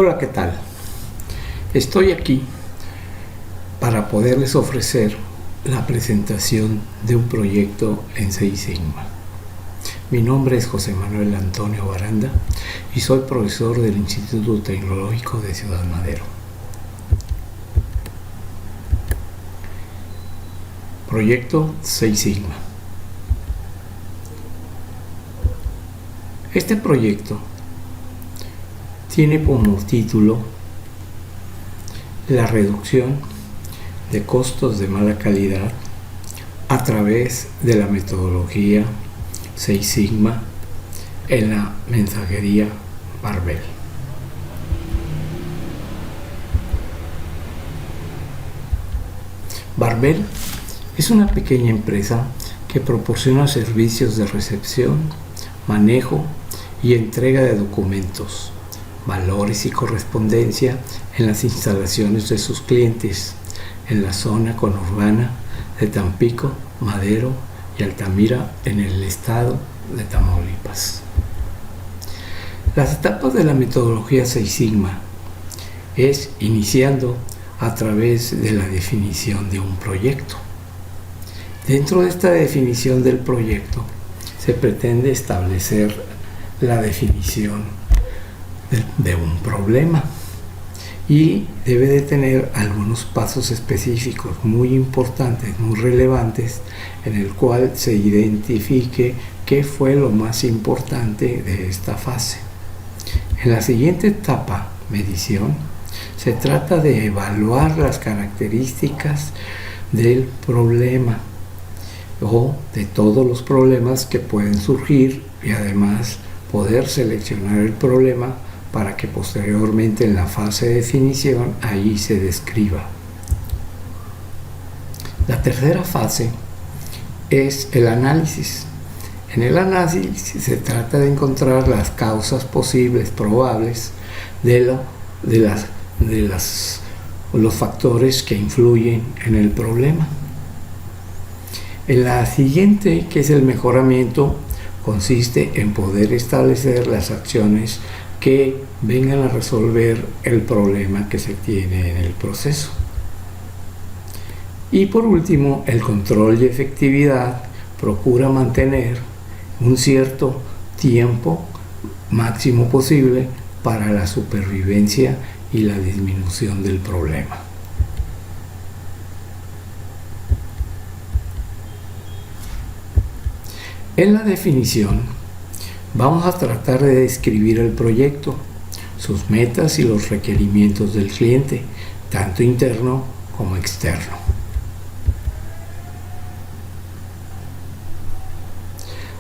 Hola, ¿qué tal? Estoy aquí para poderles ofrecer la presentación de un proyecto en Seis Sigma. Mi nombre es José Manuel Antonio Baranda y soy profesor del Instituto Tecnológico de Ciudad Madero. Proyecto Seis Sigma. Este proyecto tiene como título la reducción de costos de mala calidad a través de la metodología Seis Sigma en la mensajería Barbell. Barbell es una pequeña empresa que proporciona servicios de recepción, manejo y entrega de documentos, valores y correspondencia en las instalaciones de sus clientes en la zona conurbana de Tampico, Madero y Altamira en el estado de Tamaulipas. Las etapas de la metodología Seis Sigma es iniciando a través de la definición de un proyecto. Dentro de esta definición del proyecto se pretende establecer la definición de un problema y debe de tener algunos pasos específicos muy importantes, muy relevantes, en el cual se identifique qué fue lo más importante de esta fase. En la siguiente etapa, medición, se trata de evaluar las características del problema o de todos los problemas que pueden surgir y además poder seleccionar el problema para que posteriormente en la fase de definición ahí se describa. La tercera fase es el análisis. En el análisis se trata de encontrar las causas posibles, probables de los factores que influyen en el problema. En la siguiente, que es el mejoramiento, consiste en poder establecer las acciones que vengan a resolver el problema que se tiene en el proceso. Y por último, el control y efectividad procura mantener un cierto tiempo máximo posible para la supervivencia y la disminución del problema. En la definición, vamos a tratar de describir el proyecto, sus metas y los requerimientos del cliente, tanto interno como externo.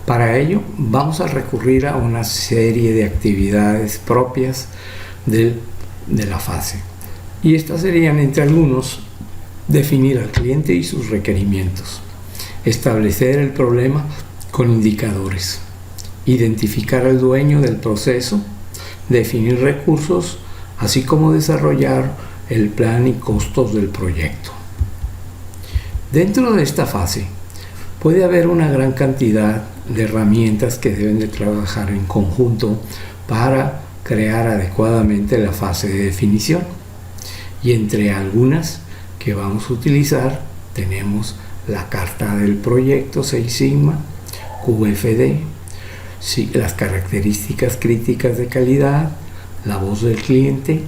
Para ello, vamos a recurrir a una serie de actividades propias de la fase. Y estas serían, entre algunos, definir al cliente y sus requerimientos, establecer el problema con indicadores, identificar al dueño del proceso, definir recursos, así como desarrollar el plan y costos del proyecto. Dentro de esta fase puede haber una gran cantidad de herramientas que deben de trabajar en conjunto para crear adecuadamente la fase de definición. Y entre algunas que vamos a utilizar tenemos la carta del proyecto Seis Sigma, QFD, las características críticas de calidad, la voz del cliente,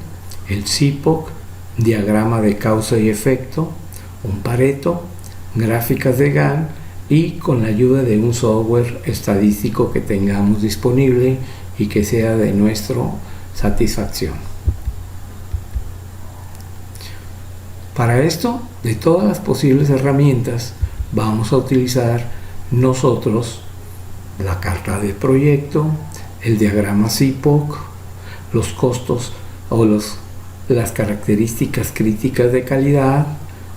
el CIPOC, diagrama de causa y efecto, un Pareto, gráficas de Gantt y con la ayuda de un software estadístico que tengamos disponible y que sea de nuestra satisfacción. Para esto, de todas las posibles herramientas, vamos a utilizar nosotros la carta de proyecto, el diagrama CIPOC, los costos o las características críticas de calidad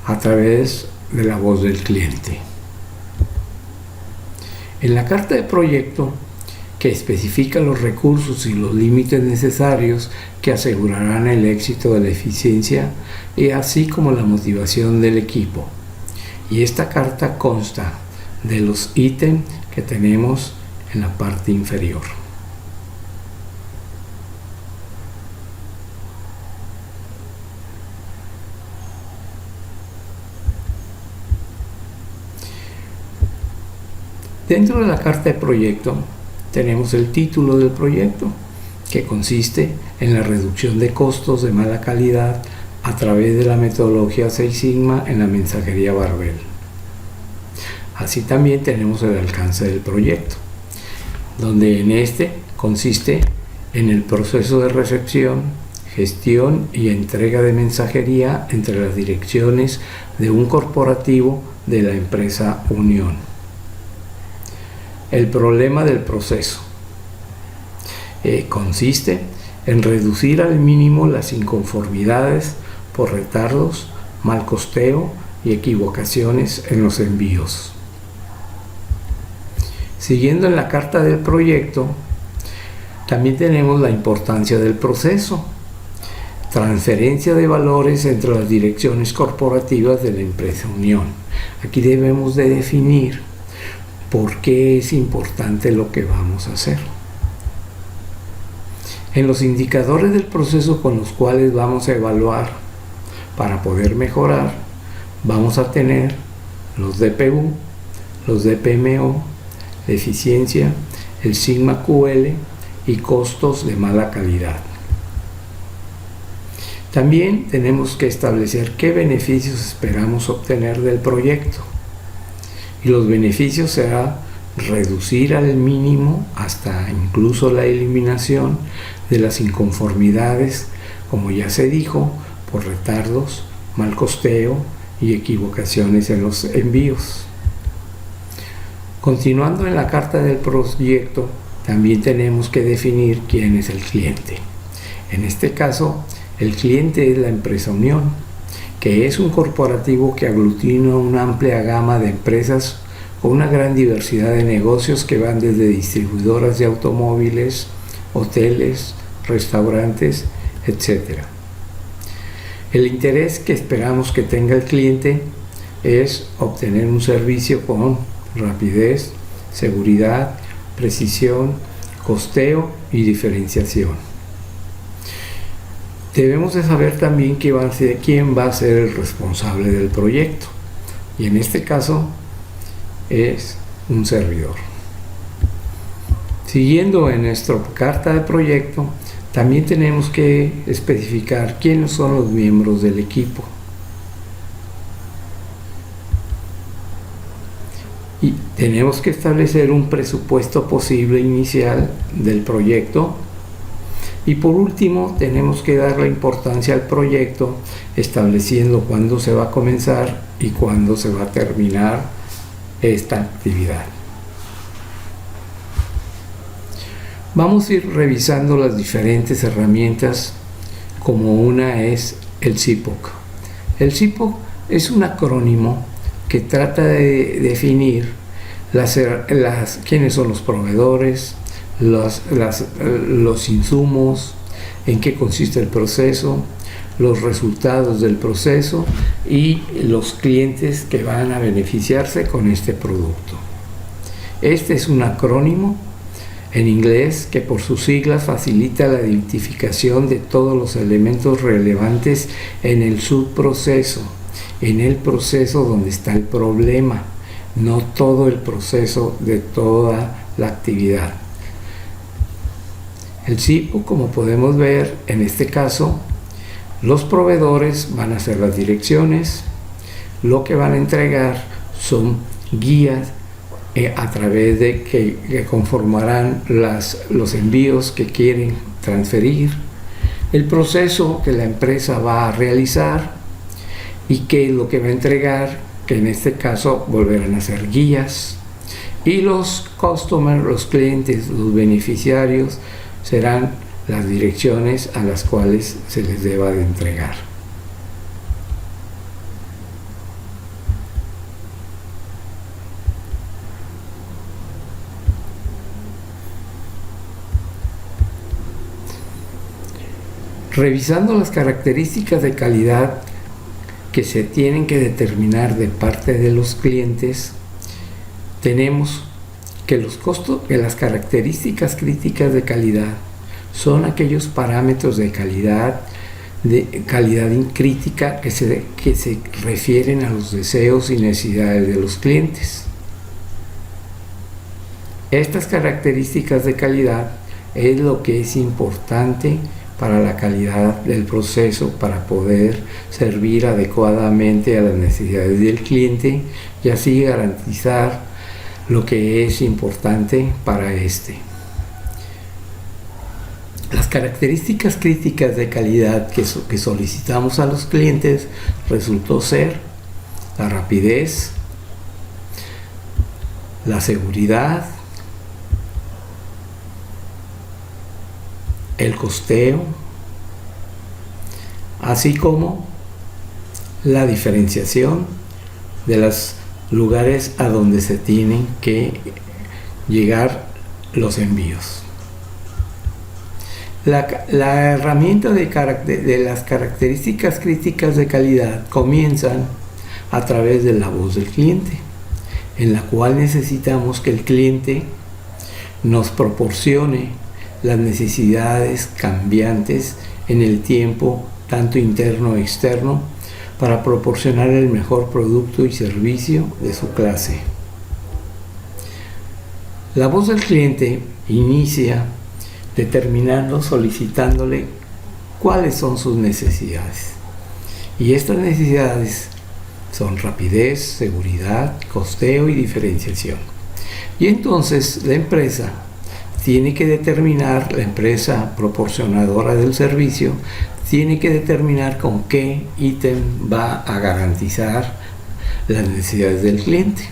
a través de la voz del cliente. En la carta de proyecto, que especifica los recursos y los límites necesarios que asegurarán el éxito de la eficiencia y así como la motivación del equipo. Y esta carta consta de los ítems que tenemos en la parte inferior. Dentro de la carta de proyecto tenemos el título del proyecto, que consiste en la reducción de costos de mala calidad a través de la metodología Six Sigma en la mensajería Barbell. Así también tenemos el alcance del proyecto, donde en este consiste en el proceso de recepción, gestión y entrega de mensajería entre las direcciones de un corporativo de la empresa Unión. El problema del proceso consiste en reducir al mínimo las inconformidades por retardos, mal costeo y equivocaciones en los envíos. Siguiendo en la carta del proyecto, también tenemos la importancia del proceso, transferencia de valores entre las direcciones corporativas de la empresa Unión. Aquí debemos de definir por qué es importante lo que vamos a hacer. En los indicadores del proceso con los cuales vamos a evaluar para poder mejorar, vamos a tener los DPU, los DPMO, la eficiencia, el Sigma QL y costos de mala calidad. También tenemos que establecer qué beneficios esperamos obtener del proyecto. Y los beneficios será reducir al mínimo hasta incluso la eliminación de las inconformidades, como ya se dijo, por retardos, mal costeo y equivocaciones en los envíos. Continuando en la carta del proyecto, también tenemos que definir quién es el cliente. En este caso, el cliente es la empresa Unión, que es un corporativo que aglutina una amplia gama de empresas con una gran diversidad de negocios que van desde distribuidoras de automóviles, hoteles, restaurantes, etc. El interés que esperamos que tenga el cliente es obtener un servicio con rapidez, seguridad, precisión, costeo y diferenciación. Debemos de saber también quién va a ser el responsable del proyecto, y en este caso es un servidor. Siguiendo en nuestra carta de proyecto, también tenemos que especificar quiénes son los miembros del equipo. Y tenemos que establecer un presupuesto posible inicial del proyecto. Y por último, tenemos que dar la importancia al proyecto, estableciendo cuándo se va a comenzar y cuándo se va a terminar esta actividad. Vamos a ir revisando las diferentes herramientas, como una es el CIPOC. El CIPOC es un acrónimo que trata de definir quiénes son los proveedores, los insumos, en qué consiste el proceso, los resultados del proceso y los clientes que van a beneficiarse con este producto. Este es un acrónimo en inglés que por sus siglas facilita la identificación de todos los elementos relevantes en el subproceso, en el proceso donde está el problema, no todo el proceso de toda la actividad. El CIPO, como podemos ver, en este caso, los proveedores van a ser las direcciones, lo que van a entregar son guías a través de que conformarán los envíos que quieren transferir, el proceso que la empresa va a realizar y que lo que va a entregar, que en este caso volverán a ser guías, y los customers, los clientes, los beneficiarios, serán las direcciones a las cuales se les deba de entregar. Revisando las características de calidad que se tienen que determinar de parte de los clientes, tenemos que las características críticas de calidad son aquellos parámetros de calidad crítica que se refieren a los deseos y necesidades de los clientes. Estas características de calidad es lo que es importante para la calidad del proceso, para poder servir adecuadamente a las necesidades del cliente y así garantizar lo que es importante para este. Las características críticas de calidad que solicitamos a los clientes resultó ser la rapidez, la seguridad, el costeo, así como la diferenciación de los lugares a donde se tienen que llegar los envíos. La herramienta de las características críticas de calidad comienzan a través de la voz del cliente, en la cual necesitamos que el cliente nos proporcione las necesidades cambiantes en el tiempo, tanto interno e externo, para proporcionar el mejor producto y servicio de su clase. La voz del cliente inicia solicitándole cuáles son sus necesidades. Y estas necesidades son rapidez, seguridad, costeo y diferenciación. Y entonces la empresa proporcionadora del servicio, tiene que determinar con qué ítem va a garantizar las necesidades del cliente.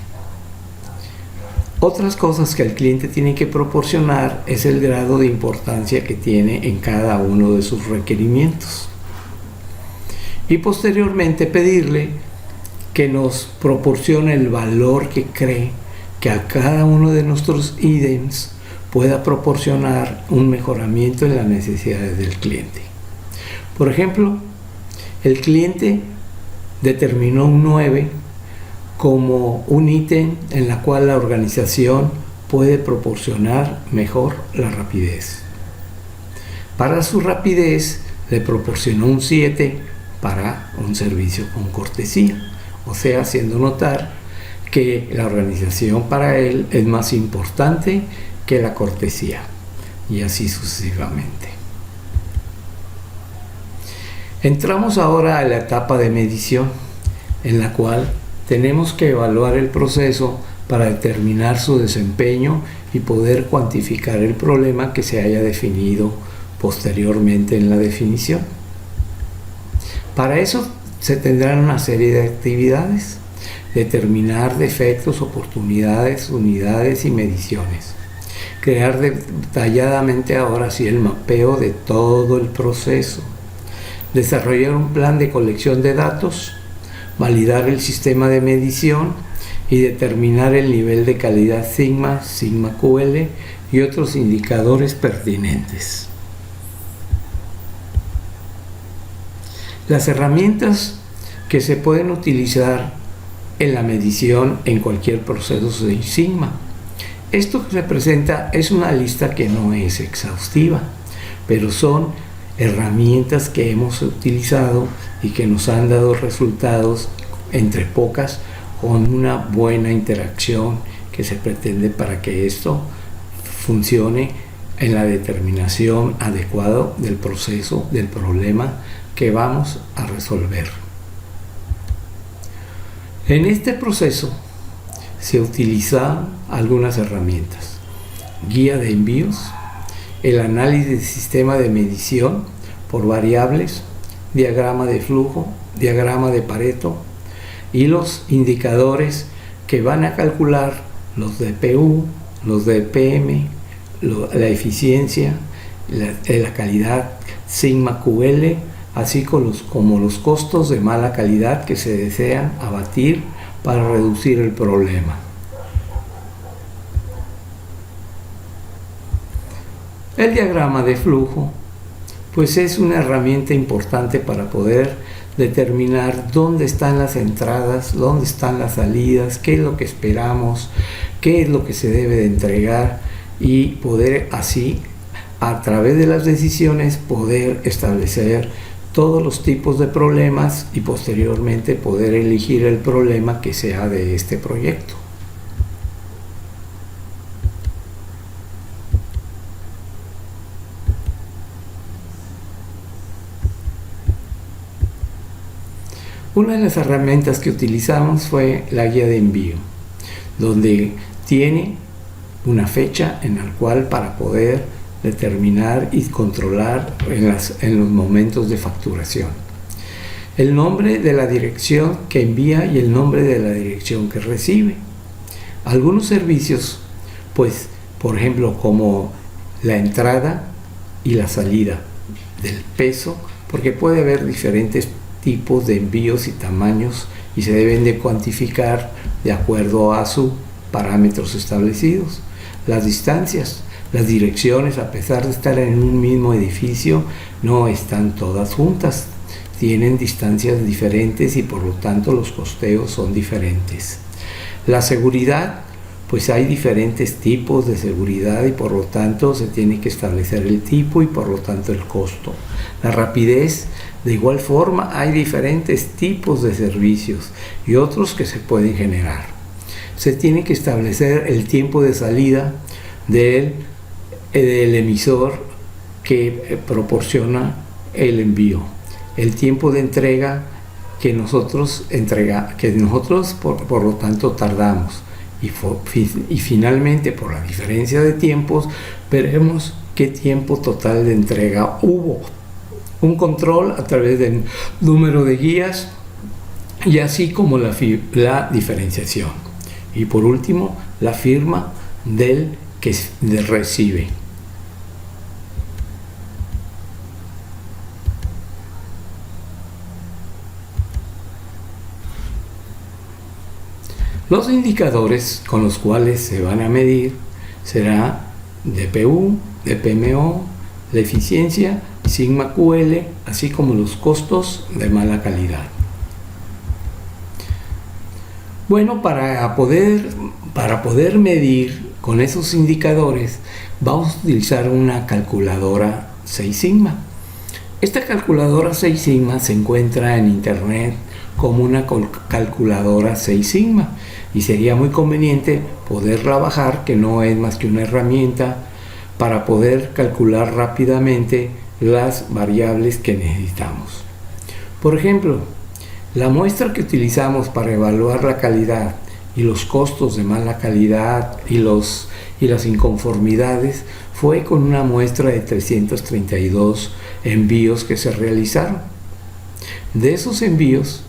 Otras cosas que el cliente tiene que proporcionar es el grado de importancia que tiene en cada uno de sus requerimientos. Y posteriormente pedirle que nos proporcione el valor que cree que a cada uno de nuestros ítems pueda proporcionar un mejoramiento en las necesidades del cliente. Por ejemplo, el cliente determinó un 9 como un ítem en la cual la organización puede proporcionar mejor la rapidez. Para su rapidez le proporcionó un 7 para un servicio con cortesía, o sea, haciendo notar que la organización para él es más importante que la cortesía, y así sucesivamente. Entramos ahora a la etapa de medición, en la cual tenemos que evaluar el proceso para determinar su desempeño y poder cuantificar el problema que se haya definido posteriormente en la definición. Para eso se tendrán una serie de actividades: determinar defectos, oportunidades, unidades y mediciones. Crear detalladamente ahora sí el mapeo de todo el proceso. Desarrollar un plan de colección de datos, validar el sistema de medición y determinar el nivel de calidad Sigma, Sigma QL y otros indicadores pertinentes. Las herramientas que se pueden utilizar en la medición en cualquier proceso de Sigma. Esto que se presenta es una lista que no es exhaustiva, pero son herramientas que hemos utilizado y que nos han dado resultados, entre pocas, con una buena interacción que se pretende para que esto funcione en la determinación adecuada del proceso, del problema que vamos a resolver. En este proceso se utilizan algunas herramientas: guía de envíos, el análisis del sistema de medición por variables, diagrama de flujo, diagrama de Pareto y los indicadores que van a calcular los DPU, los DPM, la eficiencia, la calidad Sigma QL, así como los costos de mala calidad que se desean abatir para reducir el problema. El diagrama de flujo pues es una herramienta importante para poder determinar dónde están las entradas, dónde están las salidas, qué es lo que esperamos, qué es lo que se debe de entregar, y poder así, a través de las decisiones, poder establecer todos los tipos de problemas y posteriormente poder elegir el problema que sea de este proyecto. Una de las herramientas que utilizamos fue la guía de envío, donde tiene una fecha en la cual para poder determinar y controlar en los momentos de facturación. El nombre de la dirección que envía y el nombre de la dirección que recibe. Algunos servicios, pues, por ejemplo, como la entrada y la salida del peso, porque puede haber diferentes tipos de envíos y tamaños y se deben de cuantificar de acuerdo a sus parámetros establecidos. Las distancias, las direcciones, a pesar de estar en un mismo edificio, no están todas juntas, tienen distancias diferentes y por lo tanto los costeos son diferentes. La seguridad, pues hay diferentes tipos de seguridad y por lo tanto se tiene que establecer el tipo y por lo tanto el costo. La rapidez, de igual forma hay diferentes tipos de servicios y otros que se pueden generar. Se tiene que establecer el tiempo de salida del emisor que proporciona el envío, el tiempo de entrega que nosotros por lo tanto tardamos y finalmente por la diferencia de tiempos veremos qué tiempo total de entrega hubo. Un control a través del número de guías y así como la diferenciación. Y por último, la firma del que recibe. Los indicadores con los cuales se van a medir será DPU, DPMO, la eficiencia, sigma QL, así como los costos de mala calidad. Bueno, para poder medir con esos indicadores vamos a utilizar una calculadora 6 Sigma. Esta calculadora 6 Sigma se encuentra en internet como una calculadora 6 Sigma y sería muy conveniente poderla bajar, que no es más que una herramienta para poder calcular rápidamente las variables que necesitamos. Por ejemplo, la muestra que utilizamos para evaluar la calidad y los costos de mala calidad y las inconformidades fue con una muestra de 332 envíos que se realizaron. De esos envíos,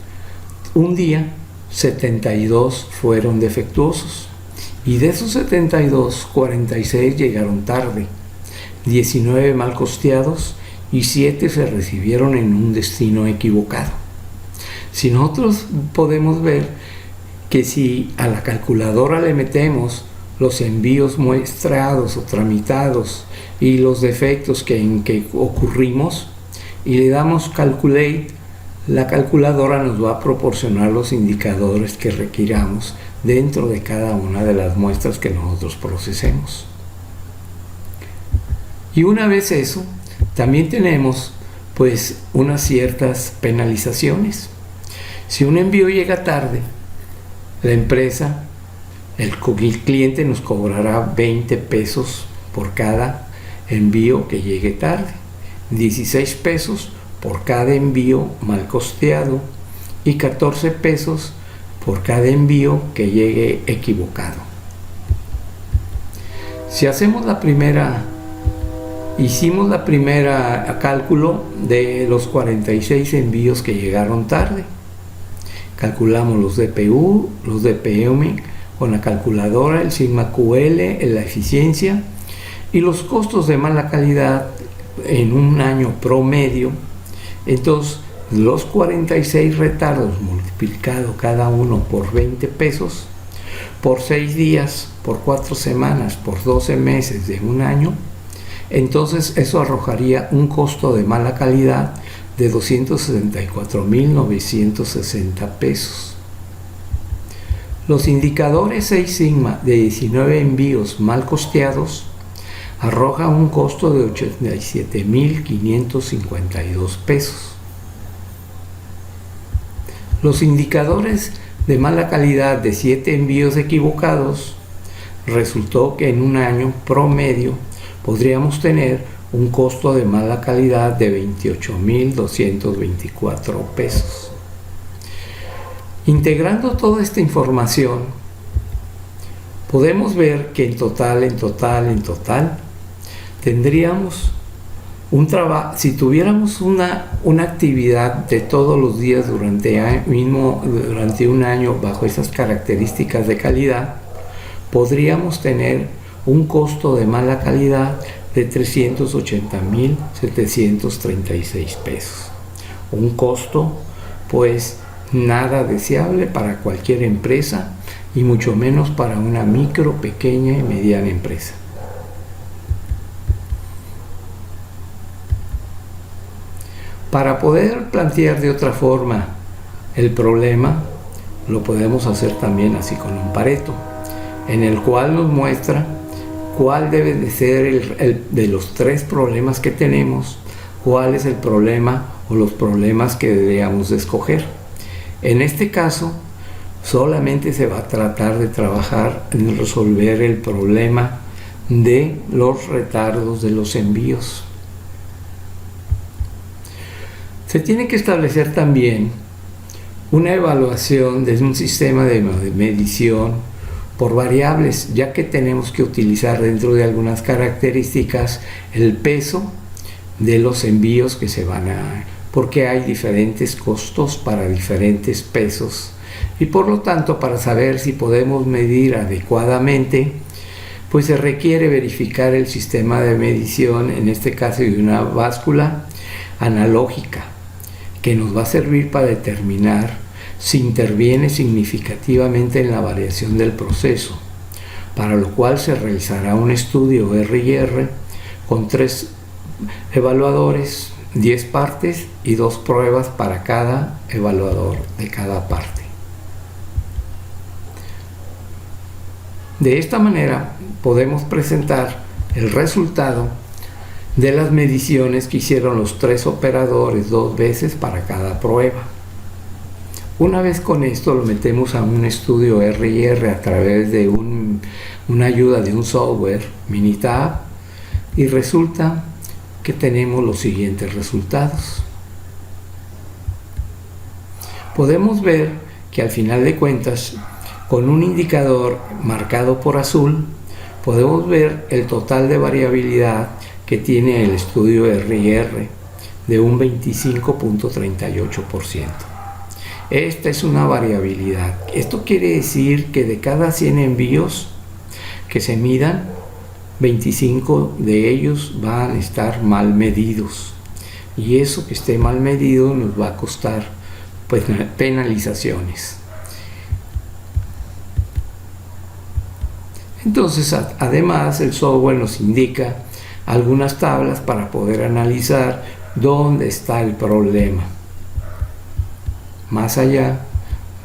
un día 72 fueron defectuosos y de esos 72, 46 llegaron tarde, 19 mal costeados y 7 se recibieron en un destino equivocado. Si nosotros podemos ver que si a la calculadora le metemos los envíos muestrados o tramitados y los defectos en que ocurrimos y le damos calculate, la calculadora nos va a proporcionar los indicadores que requiramos dentro de cada una de las muestras que nosotros procesemos. Y una vez eso, también tenemos pues unas ciertas penalizaciones. Si un envío llega tarde, la empresa, el cliente nos cobrará 20 pesos por cada envío que llegue tarde, 16 pesos por cada envío mal costeado y 14 pesos por cada envío que llegue equivocado. Si hicimos la primera cálculo de los 46 envíos que llegaron tarde. Calculamos los DPU, los DPM con la calculadora, el sigma QL, la eficiencia y los costos de mala calidad en un año promedio. Entonces, los 46 retardos multiplicado cada uno por 20 pesos, por 6 días, por 4 semanas, por 12 meses de un año, entonces eso arrojaría un costo de mala calidad de 264.960 pesos. Los indicadores 6 Sigma de 19 envíos mal costeados arroja un costo de 87.552 pesos. Los indicadores de mala calidad de 7 envíos equivocados resultó que en un año promedio podríamos tener un costo de mala calidad de 28.224 pesos. Integrando toda esta información, podemos ver que en total, tendríamos un trabajo, si tuviéramos una actividad de todos los días durante un año bajo esas características de calidad, podríamos tener un costo de mala calidad de 380,736 pesos. Un costo, pues, nada deseable para cualquier empresa y mucho menos para una micro, pequeña y mediana empresa. Para poder plantear de otra forma el problema, lo podemos hacer también así con un Pareto, en el cual nos muestra cuál debe de ser de los 3 problemas que tenemos, cuál es el problema o los problemas que deberíamos de escoger. En este caso, solamente se va a tratar de trabajar en resolver el problema de los retardos de los envíos. Se tiene que establecer también una evaluación de un sistema de medición por variables, ya que tenemos que utilizar dentro de algunas características el peso de los envíos que se van a... porque hay diferentes costos para diferentes pesos y por lo tanto, para saber si podemos medir adecuadamente, pues se requiere verificar el sistema de medición, en este caso de una báscula analógica, que nos va a servir para determinar si interviene significativamente en la variación del proceso, para lo cual se realizará un estudio R&R con 3 evaluadores, 10 partes y 2 pruebas para cada evaluador de cada parte. De esta manera podemos presentar el resultado de las mediciones que hicieron los 3 operadores 2 veces para cada prueba. Una vez con esto lo metemos a un estudio R&R a través de una ayuda de un software, Minitab, y resulta que tenemos los siguientes resultados. Podemos ver que al final de cuentas, con un indicador marcado por azul, podemos ver el total de variabilidad que tiene el estudio R&R de un 25.38%. Esta es una variabilidad. Esto quiere decir que de cada 100 envíos que se midan, 25 de ellos van a estar mal medidos. Y eso que esté mal medido nos va a costar, pues, penalizaciones. Entonces, además, el software nos indica algunas tablas para poder analizar dónde está el problema, más allá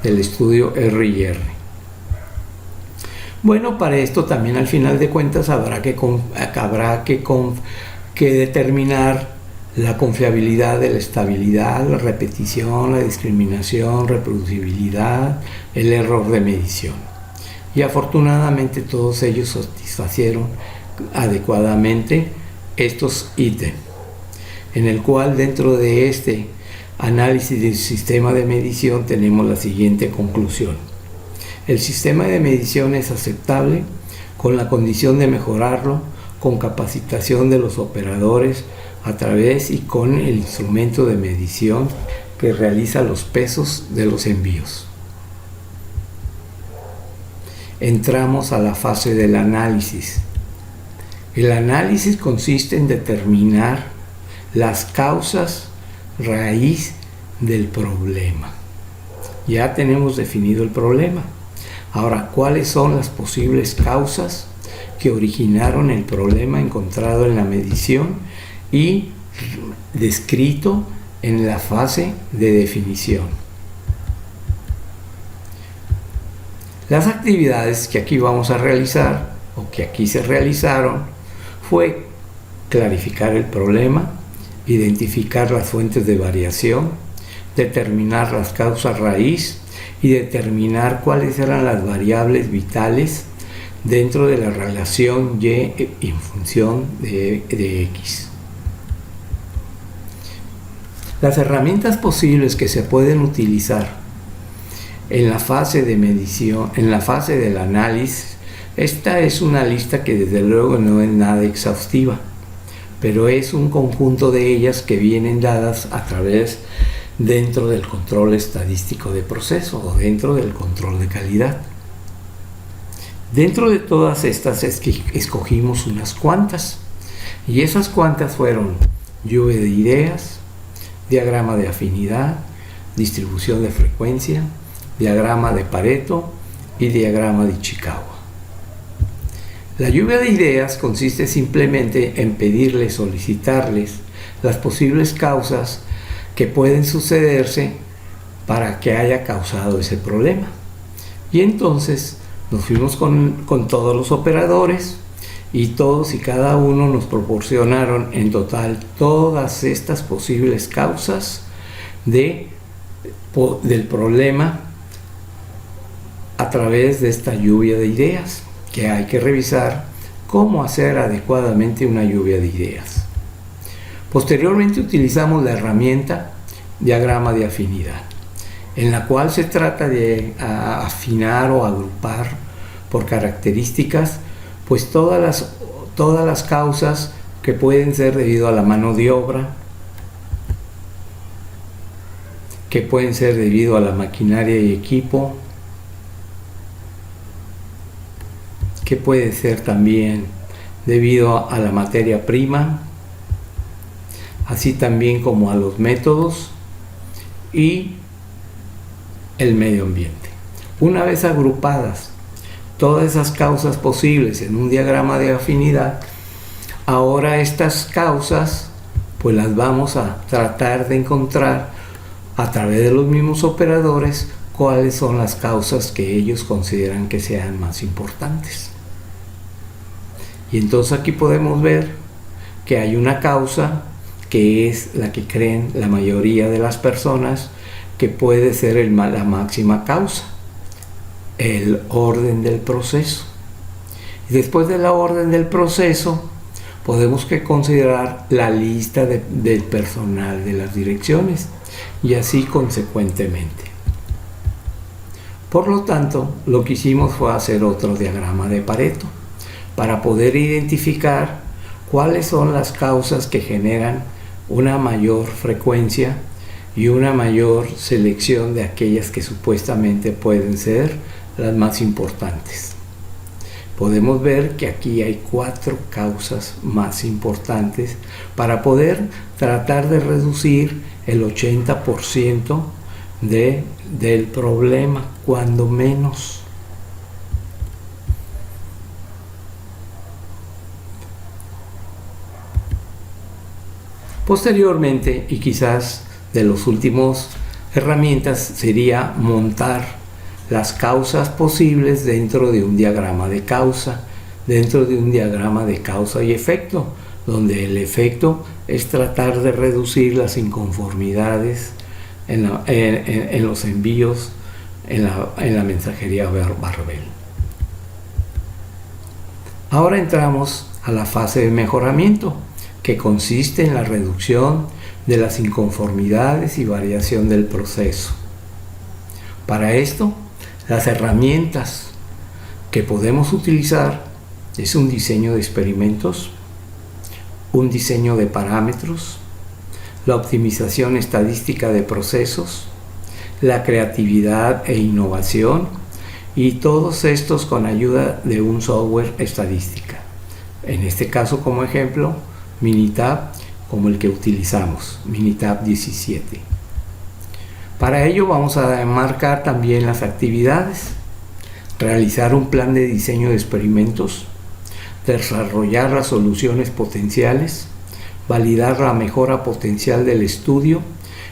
del estudio R&R. Bueno, para esto también al final de cuentas habrá que determinar la confiabilidad de la estabilidad, la repetición, la discriminación, reproducibilidad, el error de medición. Y afortunadamente todos ellos satisfacieron adecuadamente estos ítems, en el cual dentro de este análisis del sistema de medición tenemos la siguiente conclusión: el sistema de medición es aceptable con la condición de mejorarlo con capacitación de los operadores a través y con el instrumento de medición que realiza los pesos de los envíos. Entramos a la fase del análisis. El análisis consiste en determinar las causas raíz del problema. Ya tenemos definido el problema. Ahora, ¿cuáles son las posibles causas que originaron el problema encontrado en la medición y descrito en la fase de definición? Las actividades que aquí vamos a realizar, o que aquí se realizaron, fue clarificar el problema, identificar las fuentes de variación, determinar las causas raíz y determinar cuáles eran las variables vitales dentro de la relación Y en función de X. Las herramientas posibles que se pueden utilizar En la fase de medición, en la fase del análisis, esta es una lista que desde luego no es nada exhaustiva, pero es un conjunto de ellas que vienen dadas a través dentro del control estadístico de proceso o dentro del control de calidad. Dentro de todas estas escogimos unas cuantas, y esas cuantas fueron lluvia de ideas, diagrama de afinidad, distribución de frecuencia, diagrama de Pareto y diagrama de Ishikawa. La lluvia de ideas consiste simplemente en pedirles, solicitarles las posibles causas que pueden sucederse para que haya causado ese problema. Y entonces nos fuimos con todos los operadores y todos y cada uno nos proporcionaron en total todas estas posibles causas del problema a través de esta lluvia de ideas, que hay que revisar cómo hacer adecuadamente una lluvia de ideas. Posteriormente utilizamos la herramienta diagrama de afinidad, en la cual se trata de afinar o agrupar por características pues todas las causas que pueden ser debido a la mano de obra, que pueden ser debido a la maquinaria y equipo, que puede ser también debido a la materia prima, así también como a los métodos y el medio ambiente. Una vez agrupadas todas esas causas posibles en un diagrama de afinidad, ahora estas causas pues las vamos a tratar de encontrar a través de los mismos operadores cuáles son las causas que ellos consideran que sean más importantes. Y entonces aquí podemos ver que hay una causa que es la que creen la mayoría de las personas que puede ser la máxima causa, el orden del proceso. Y después de la orden del proceso podemos considerar la lista del personal de las direcciones y así consecuentemente. Por lo tanto, lo que hicimos fue hacer otro diagrama de Pareto para poder identificar cuáles son las causas que generan una mayor frecuencia y una mayor selección de aquellas que supuestamente pueden ser las más importantes. Podemos ver que aquí hay 4 causas más importantes para poder tratar de reducir el 80% del problema, cuando menos. Posteriormente, y quizás de los últimos herramientas, sería montar las causas posibles dentro de un diagrama de causa, dentro de un diagrama de causa y efecto, donde el efecto es tratar de reducir las inconformidades en los envíos en la mensajería Barbell. Ahora entramos a la fase de mejoramiento, que consiste en la reducción de las inconformidades y variación del proceso. Para esto, las herramientas que podemos utilizar es un diseño de experimentos, un diseño de parámetros, la optimización estadística de procesos, la creatividad e innovación, y todos estos con ayuda de un software estadística. En este caso, como ejemplo, Minitab, como el que utilizamos, Minitab 17. Para ello vamos a marcar también las actividades, realizar un plan de diseño de experimentos, desarrollar las soluciones potenciales, validar la mejora potencial del estudio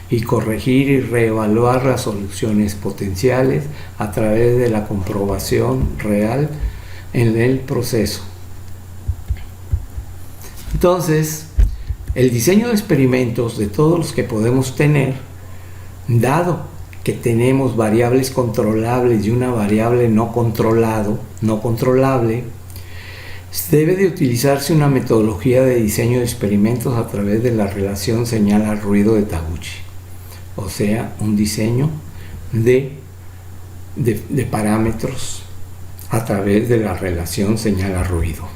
y corregir y reevaluar las soluciones potenciales a través de la comprobación real en el proceso. Entonces, el diseño de experimentos de todos los que podemos tener, dado que tenemos variables controlables y una variable no controlable, debe de utilizarse una metodología de diseño de experimentos a través de la relación señal al ruido de Taguchi, o sea, un diseño de de parámetros a través de la relación señal-ruido.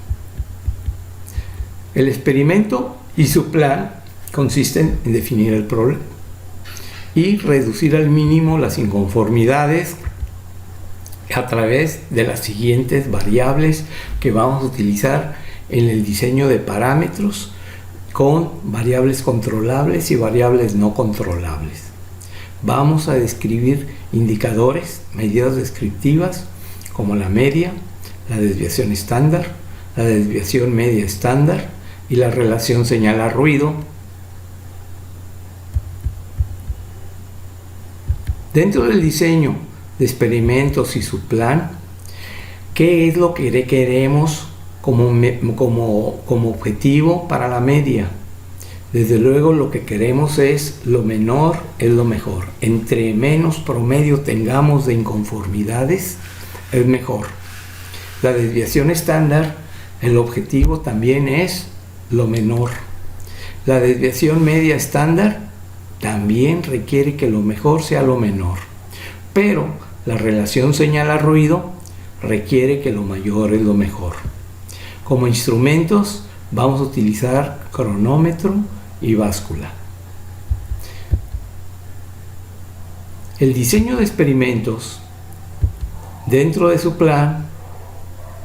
El experimento y su plan consisten en definir el problema y reducir al mínimo las inconformidades a través de las siguientes variables que vamos a utilizar en el diseño de parámetros, con variables controlables y variables no controlables. Vamos a describir indicadores, medidas descriptivas como la media, la desviación estándar, la desviación media estándar y la relación señal-ruido. Dentro del diseño de experimentos y su plan, ¿qué es lo que queremos como objetivo para la media? Desde luego lo que queremos es lo menor es lo mejor. Entre menos promedio tengamos de inconformidades, es mejor. La desviación estándar, el objetivo también es lo menor. La desviación media estándar también requiere que lo mejor sea lo menor. Pero la relación señal-ruido requiere que lo mayor es lo mejor. Como instrumentos vamos a utilizar cronómetro y báscula. El diseño de experimentos, dentro de su plan,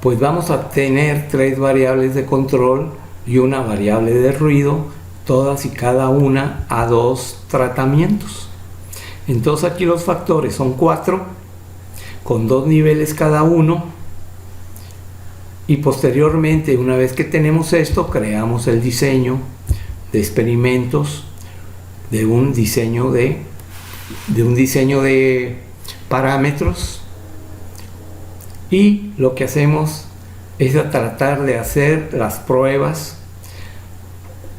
pues vamos a tener 3 variables de control y una variable de ruido, todas y cada una a 2 tratamientos. Entonces aquí los factores son 4, con 2 niveles cada uno, y posteriormente, una vez que tenemos esto, creamos el diseño de experimentos de un diseño de parámetros, y lo que hacemos es tratar de hacer las pruebas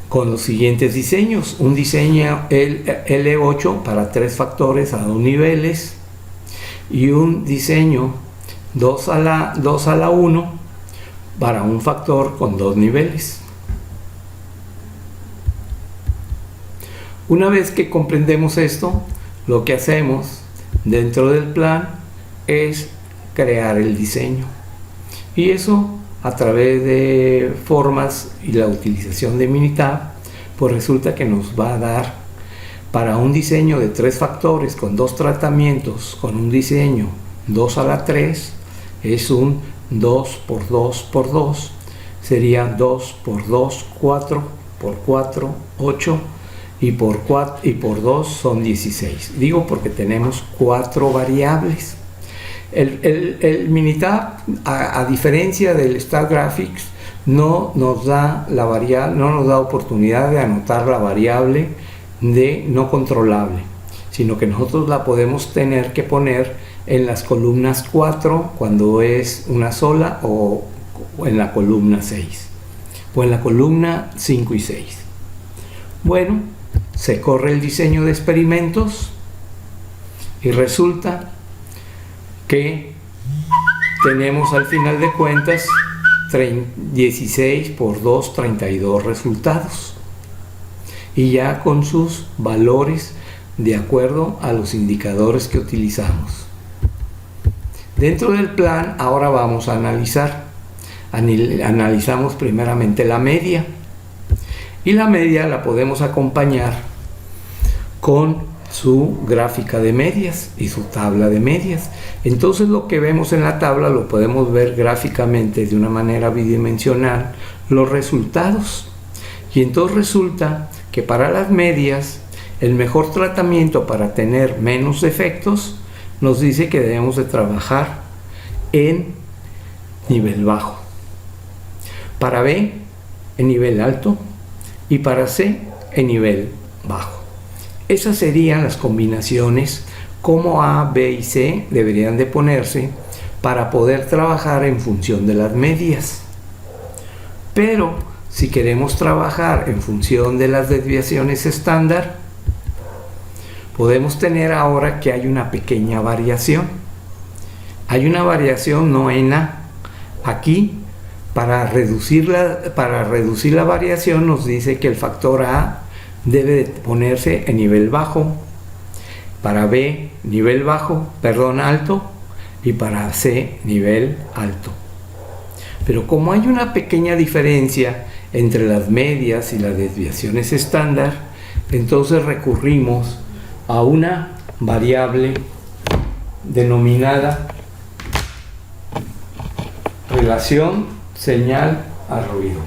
con los siguientes diseños: un diseño L8 para 3 factores a 2 niveles, y un diseño 2 a la 1 para un factor con 2 niveles. Una vez que comprendemos esto, lo que hacemos dentro del plan es crear el diseño, y eso a través de formas y la utilización de Minitab, pues resulta que nos va a dar, para un diseño de 3 factores con 2 tratamientos, con un diseño 2 a la 3, es un 2 por 2 por 2, sería 2 por 2, 4 por 4, 8, y por 2 son 16. Digo porque tenemos 4 variables. El Minitab, a diferencia del StatGraphics, no nos da oportunidad de anotar la variable de no controlable, sino que nosotros la podemos tener que poner en las columnas 4 cuando es una sola, o en la columna 6, o en la columna 5 y 6. Bueno, se corre el diseño de experimentos y resulta que tenemos al final de cuentas 16 por 2, 32 resultados, y ya con sus valores de acuerdo a los indicadores que utilizamos. Dentro del plan ahora vamos a analizar. Analizamos primeramente la media, y la media la podemos acompañar con su gráfica de medias y su tabla de medias. Entonces lo que vemos en la tabla lo podemos ver gráficamente de una manera bidimensional, los resultados. Y entonces resulta que para las medias, el mejor tratamiento para tener menos defectos nos dice que debemos de trabajar en nivel bajo, para B en nivel alto y para C en nivel bajo. Esas serían las combinaciones como A, B y C deberían de ponerse para poder trabajar en función de las medias. Pero si queremos trabajar en función de las desviaciones estándar, podemos tener ahora que hay una pequeña variación. Hay una variación no en A. Aquí, para reducir la variación, nos dice que el factor A debe de ponerse en nivel bajo, para B nivel alto, y para C nivel alto. Pero como hay una pequeña diferencia entre las medias y las desviaciones estándar, entonces recurrimos a una variable denominada relación señal a ruido.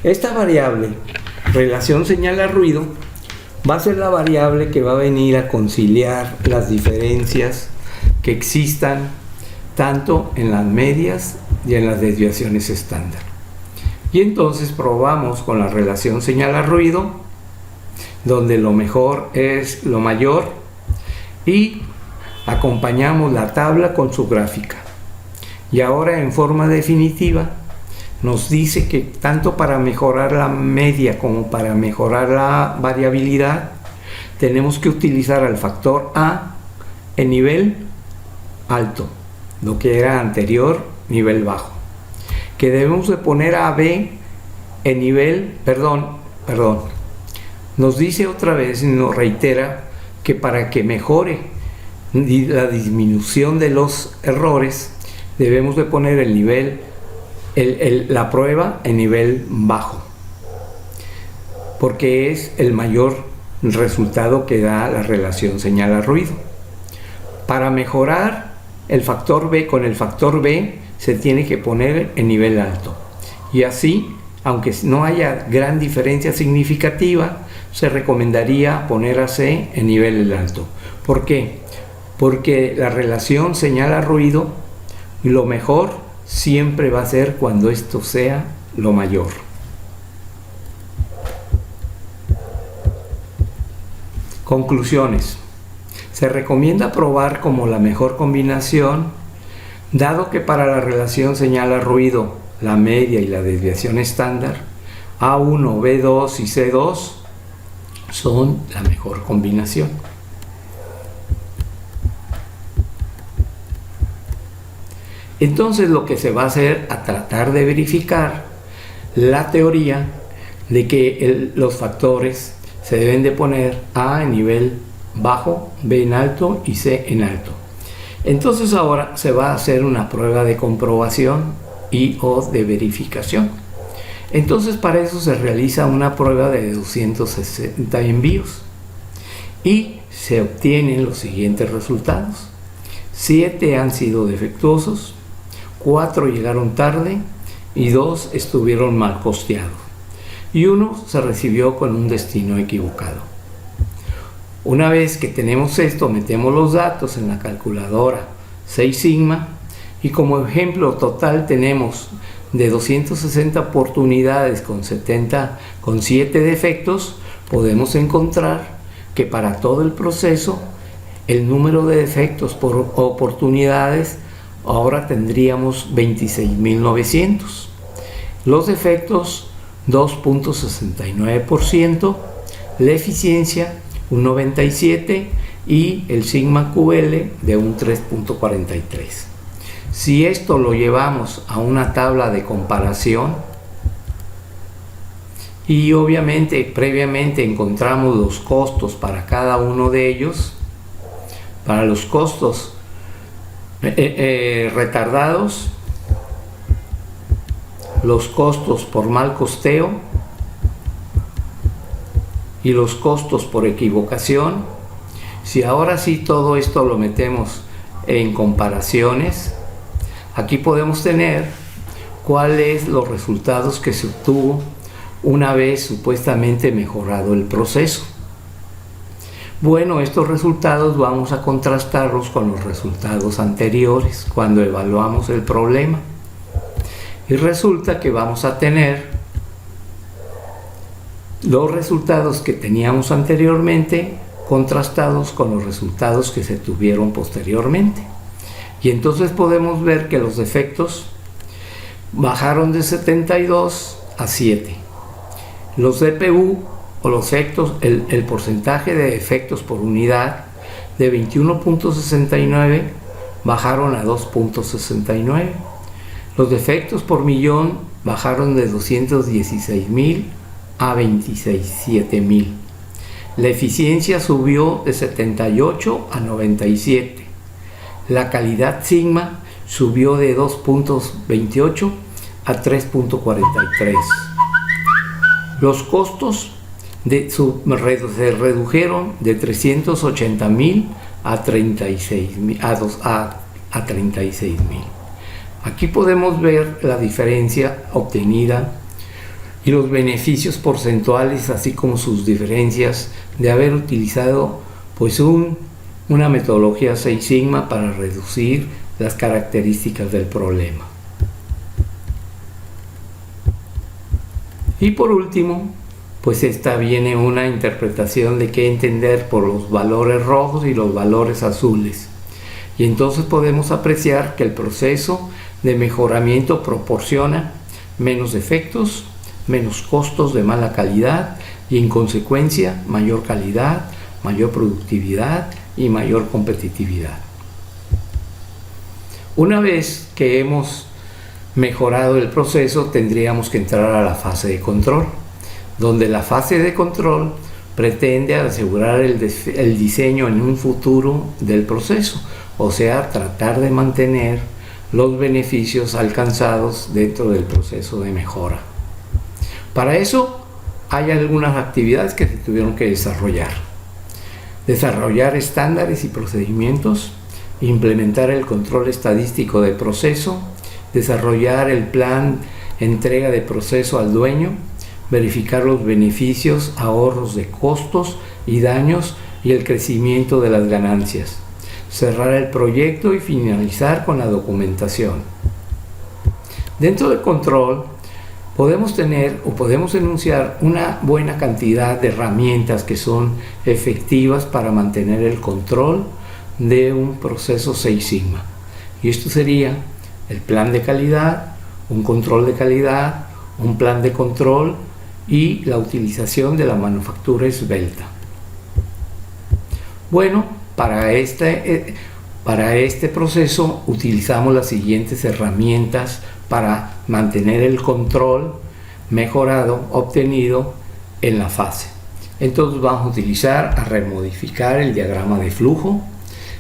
Esta variable, relación señal a ruido, va a ser la variable que va a venir a conciliar las diferencias que existan tanto en las medias y en las desviaciones estándar. Y entonces probamos con la relación señal a ruido, donde lo mejor es lo mayor, y acompañamos la tabla con su gráfica. Y ahora en forma definitiva nos dice que tanto para mejorar la media como para mejorar la variabilidad tenemos que utilizar al factor A en nivel alto, lo que era anterior nivel bajo, que debemos de poner a B en nivel, nos dice otra vez y nos reitera que para que mejore la disminución de los errores debemos de poner el nivel la prueba en nivel bajo, porque es el mayor resultado que da la relación señal a ruido. Para mejorar el factor B con el factor B se tiene que poner en nivel alto, y así, aunque no haya gran diferencia significativa, se recomendaría poner a C en nivel alto. ¿Por qué? Porque la relación señal a ruido, lo mejor siempre va a ser cuando esto sea lo mayor. Conclusiones. Se recomienda probar como la mejor combinación, dado que para la relación señal a ruido, la media y la desviación estándar, A1, B2 y C2 son la mejor combinación. Entonces lo que se va a hacer a tratar de verificar la teoría de que los factores se deben de poner A en nivel bajo, B en alto y C en alto. Entonces ahora se va a hacer una prueba de comprobación y o de verificación. Entonces para eso se realiza una prueba de 260 envíos y se obtienen los siguientes resultados. 7 han sido defectuosos, 4 llegaron tarde y 2 estuvieron mal costeados, y 1 se recibió con un destino equivocado. Una vez que tenemos esto, metemos los datos en la calculadora 6 sigma y como ejemplo total tenemos de 260 oportunidades con 7 defectos, podemos encontrar que para todo el proceso el número de defectos por oportunidades ahora tendríamos 26.900. Los defectos 2.69%, la eficiencia un 97% y el sigma QL de un 3.43. Si esto lo llevamos a una tabla de comparación y obviamente previamente encontramos los costos para cada uno de ellos, para los costos retardados, los costos por mal costeo y los costos por equivocación, si ahora sí todo esto lo metemos en comparaciones, aquí podemos tener cuáles los resultados que se obtuvo una vez supuestamente mejorado el proceso. Bueno, estos resultados vamos a contrastarlos con los resultados anteriores cuando evaluamos el problema. Y resulta que vamos a tener los resultados que teníamos anteriormente contrastados con los resultados que se tuvieron posteriormente. Y entonces podemos ver que los defectos bajaron de 72 a 7. Los DPU o los efectos, el porcentaje de defectos por unidad de 21.69 bajaron a 2.69. Los defectos por millón bajaron de 216.000 a 27.000. La eficiencia subió de 78 a 97. La calidad sigma subió de 2.28 a 3.43. Los costos se redujeron de 380,000 a 36,000. Aquí podemos ver la diferencia obtenida y los beneficios porcentuales, así como sus diferencias de haber utilizado pues una metodología 6 sigma para reducir las características del problema. Y por último, pues esta viene una interpretación de qué entender por los valores rojos y los valores azules. Y entonces podemos apreciar que el proceso de mejoramiento proporciona menos defectos, menos costos de mala calidad y en consecuencia mayor calidad, mayor productividad y mayor competitividad. Una vez que hemos mejorado el proceso, tendríamos que entrar a la fase de control, donde la fase de control pretende asegurar el diseño en un futuro del proceso, o sea, tratar de mantener los beneficios alcanzados dentro del proceso de mejora. Para eso hay algunas actividades que se tuvieron que desarrollar. Desarrollar estándares y procedimientos, implementar el control estadístico del proceso, desarrollar el plan entrega de proceso al dueño, verificar los beneficios, ahorros de costos y daños y el crecimiento de las ganancias, cerrar el proyecto y finalizar con la documentación. Dentro del control podemos enunciar una buena cantidad de herramientas que son efectivas para mantener el control de un proceso 6 sigma. Y esto sería el plan de calidad, un control de calidad, un plan de control y la utilización de la manufactura esbelta. Bueno, para este proceso utilizamos las siguientes herramientas para mantener el control mejorado obtenido en la fase. Entonces vamos a utilizar a remodificar el diagrama de flujo,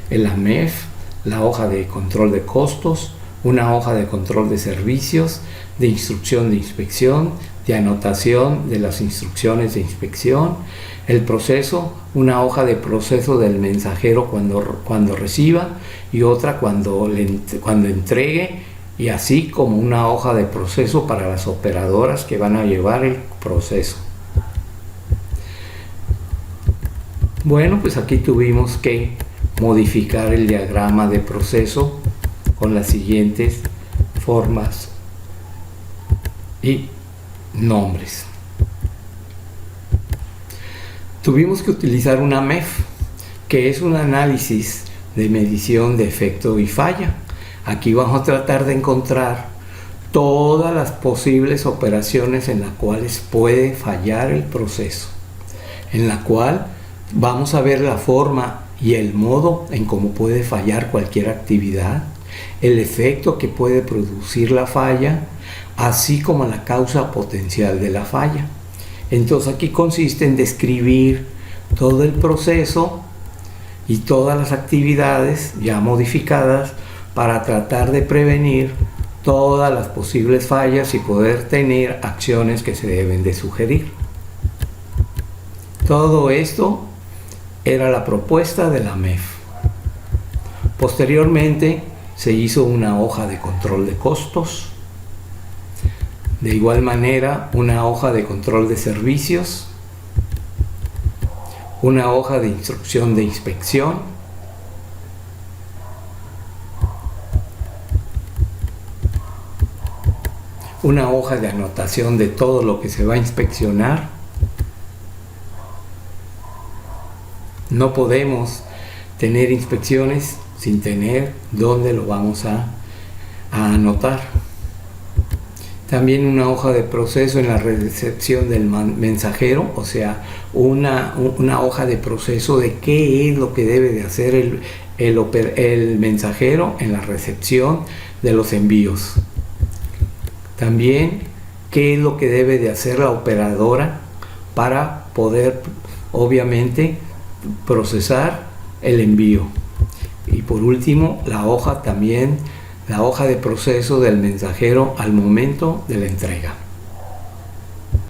el AMEF, la hoja de control de costos, una hoja de control de servicios, de instrucción de inspección, de anotación de las instrucciones de inspección, el proceso, una hoja de proceso del mensajero cuando reciba y otra cuando entregue, y así como una hoja de proceso para las operadoras que van a llevar el proceso. Bueno, pues aquí tuvimos que modificar el diagrama de proceso con las siguientes formas y nombres. Tuvimos que utilizar una MEF, que es un análisis de medición de efecto y falla. Aquí vamos a tratar de encontrar todas las posibles operaciones en las cuales puede fallar el proceso, en la cual vamos a ver la forma y el modo en cómo puede fallar cualquier actividad, el efecto que puede producir la falla, así como la causa potencial de la falla. Entonces aquí consiste en describir todo el proceso y todas las actividades ya modificadas para tratar de prevenir todas las posibles fallas y poder tener acciones que se deben de sugerir. Todo esto era la propuesta de la MEF. Posteriormente se hizo una hoja de control de costos, de igual manera una hoja de control de servicios, una hoja de instrucción de inspección, una hoja de anotación de todo lo que se va a inspeccionar. No podemos tener inspecciones sin tener dónde lo vamos a anotar. También una hoja de proceso en la recepción del mensajero, o sea, una hoja de proceso de qué es lo que debe de hacer el mensajero en la recepción de los envíos. También qué es lo que debe de hacer la operadora para poder obviamente procesar el envío. Y por último, la hoja de proceso del mensajero al momento de la entrega.